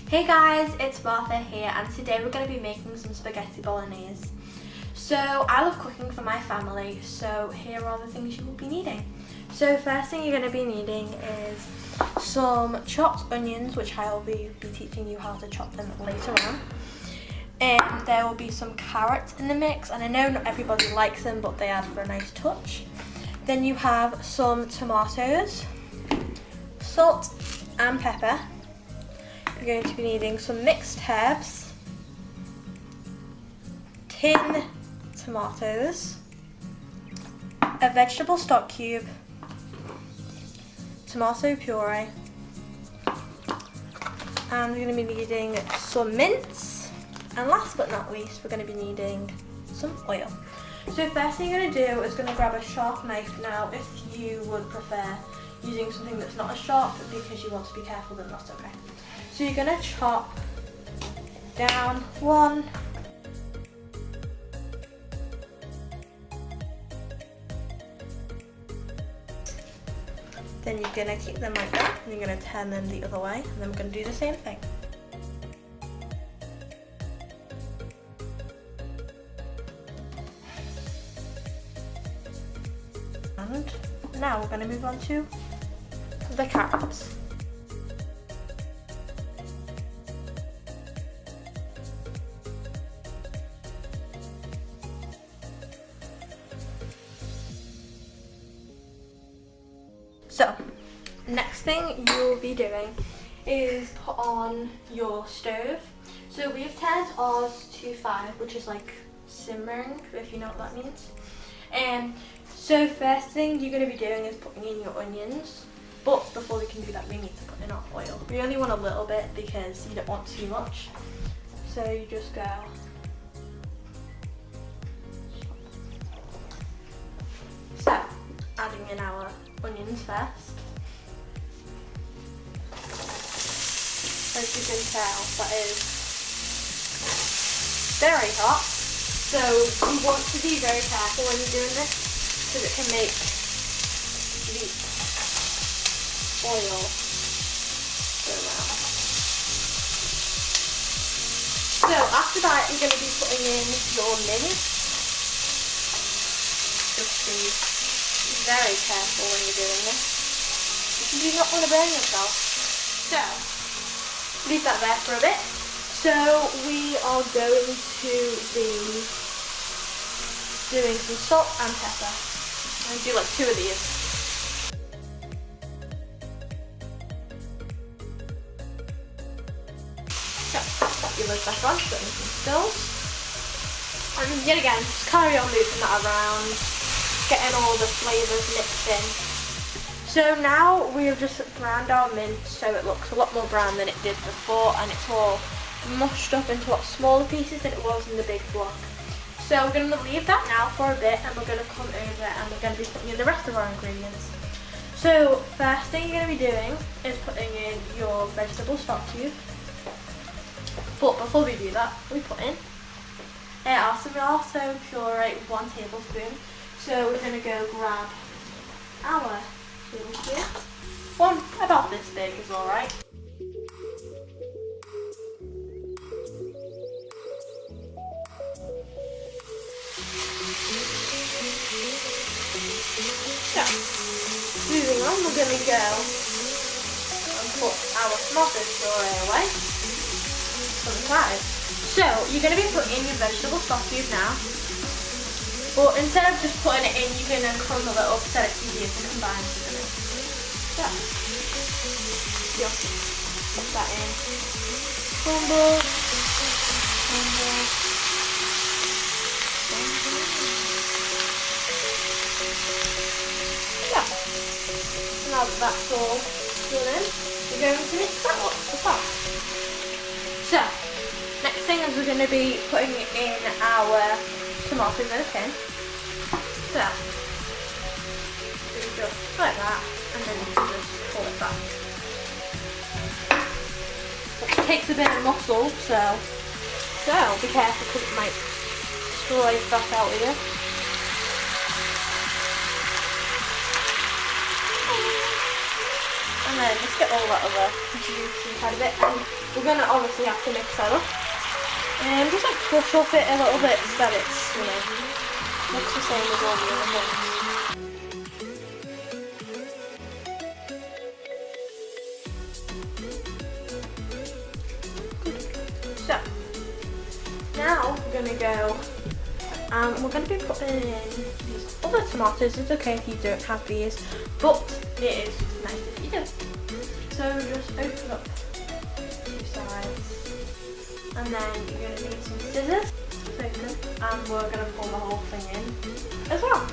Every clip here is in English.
Hey guys, it's Martha here, and today we're going to be making some spaghetti bolognese. So I love cooking for my family, so here are the things you will be needing. So first thing you're going to be needing is some chopped onions, which I will be teaching you how to chop them later on. And there will be some carrots in the mix, and I know not everybody likes them, but they add for a nice touch. Then you have some tomatoes, salt and pepper. You're going to be needing some mixed herbs, tin tomatoes, a vegetable stock cube, tomato puree, and we're going to be needing some mince, and last but not least we're going to be needing some oil. So first thing you're going to do is going to grab a sharp knife. Now if you would prefer using something that's not as sharp because you want to be careful, then that's okay. So you're going to chop down one, then you're going to keep them like that, and you're going to turn them the other way, and then we're going to do the same thing. And now we're going to move on to the carrots. So, next thing you'll be doing is put on your stove. So we've turned ours to 5, which is like simmering, if you know what that means. So first thing you're going to be doing is putting in your onions. But before we can do that, we need to put in our oil. We only want a little bit because you don't want too much. So you just go. So, adding in our onions first. As you can tell, that is very hot. So you want to be very careful when you're doing this because it can make the oil go around. So after that, you're going to be putting in your mince. Just be very careful when you're doing this, because you do not want to burn yourself. So, leave that there for a bit. So we are going to be doing some salt and pepper. I'm going to do like 2 of these. So, put your lid back on, put in some stills. And yet again, just carry on moving that around, getting all the flavours mixed in. So now we've just ground our mince so it looks a lot more brown than it did before, and it's all mushed up into a lot smaller pieces than it was in the big block. So we're going to leave that now for a bit, and we're going to come over and we're going to be putting in the rest of our ingredients. So first thing you're going to be doing is putting in your vegetable stock cube. But before we do that, we put in our tomato puree, 1 tablespoon. So we're going to go grab our tablespoon. One about this big is alright. So, moving on, we're going to go and put our tomato puree away on the side. So, you're going to be putting in your vegetable stock cube now. But instead of just putting it in, you can crumble it up so it's easier to combine together. So, just put that in. Crumble, crumble, crumble. Yeah. Now that that's all done in, we're going to mix that up to top. So, next thing is we're going to be putting in our tomatoes in a tin. So, just like that, and then you can just pull it back. It takes a bit of muscle, so be careful because it might slide back out here. And then just get all that other juice inside of it, and we're going to obviously have to mix that up. And just like push up it a little bit so that it's, you know, looks the same as all the other things. So, now we're going to go, we're going to be putting in these other tomatoes. It's okay if you don't have these, but it is nice if you do. So just open up two sides, and then you're going to need some scissors to open, and we're going to pull the whole thing in as well.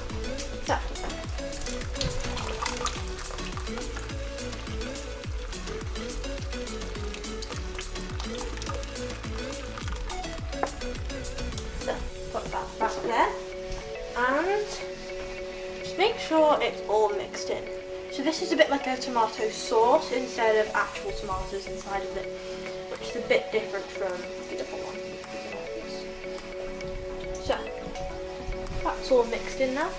So put that back there, and just make sure it's all mixed in. So this is a bit like a tomato sauce instead of actual tomatoes inside of it, which is a bit different from the other one. So that's all mixed in now,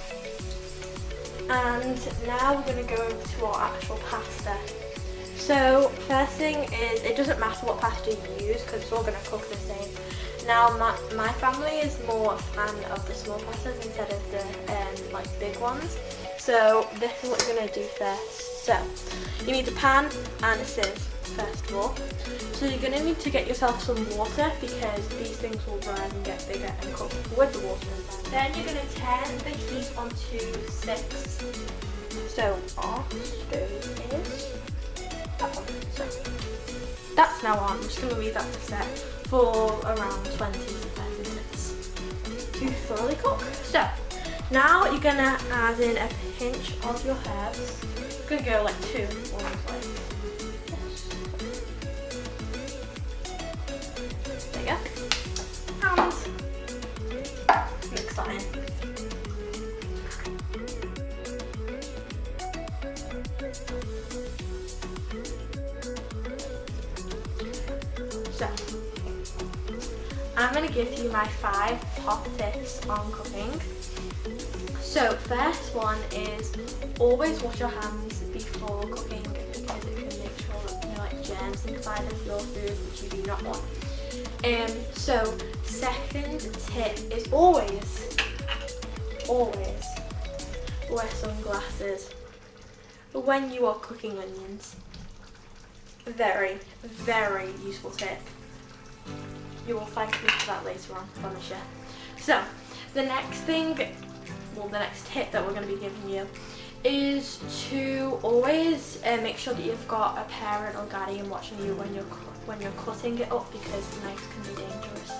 and now we're going to go to our actual pasta. So first thing is, it doesn't matter what pasta you use because it's all going to cook the same. Now my family is more a fan of the small pastas instead of the like big ones. So this is what you're going to do first. So you need a pan and a sieve first of all. So you're going to need to get yourself some water because these things will rise and get bigger and cook with the water in there. Then you're going to turn the heat onto 6. So our stove is that one. So that's now on. I'm just going to leave that to set for around 20 to 30 minutes to thoroughly cook. So now you're going to add in a pinch of your herbs. I'm going to go like 2 or like this. There you go. And mix that in. So I'm going to give you my 5 top tips on cooking. So first one is always wash your hands before cooking because it can make sure that there are like germs inside of your food which you do not want. So second tip is always wear sunglasses when you are cooking onions. Very, very useful tip. You will thank me for that later on, I promise you. So the next tip that we're going to be giving you is to always make sure that you've got a parent or guardian watching you when you're cutting it up because knives can be dangerous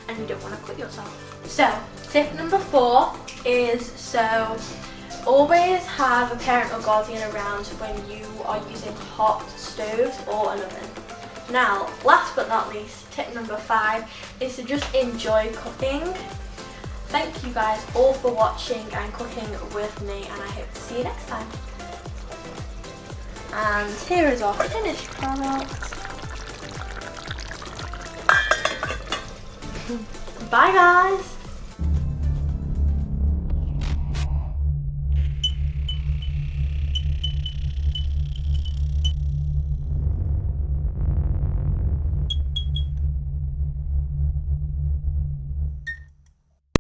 and you don't want to cut yourself. So tip number 4 is always have a parent or guardian around when you are using hot stoves or an oven. Now, last but not least, tip number 5 is to just enjoy cooking. Thank you guys all for watching and cooking with me, and I hope to see you next time. And here is our finished product. Bye guys!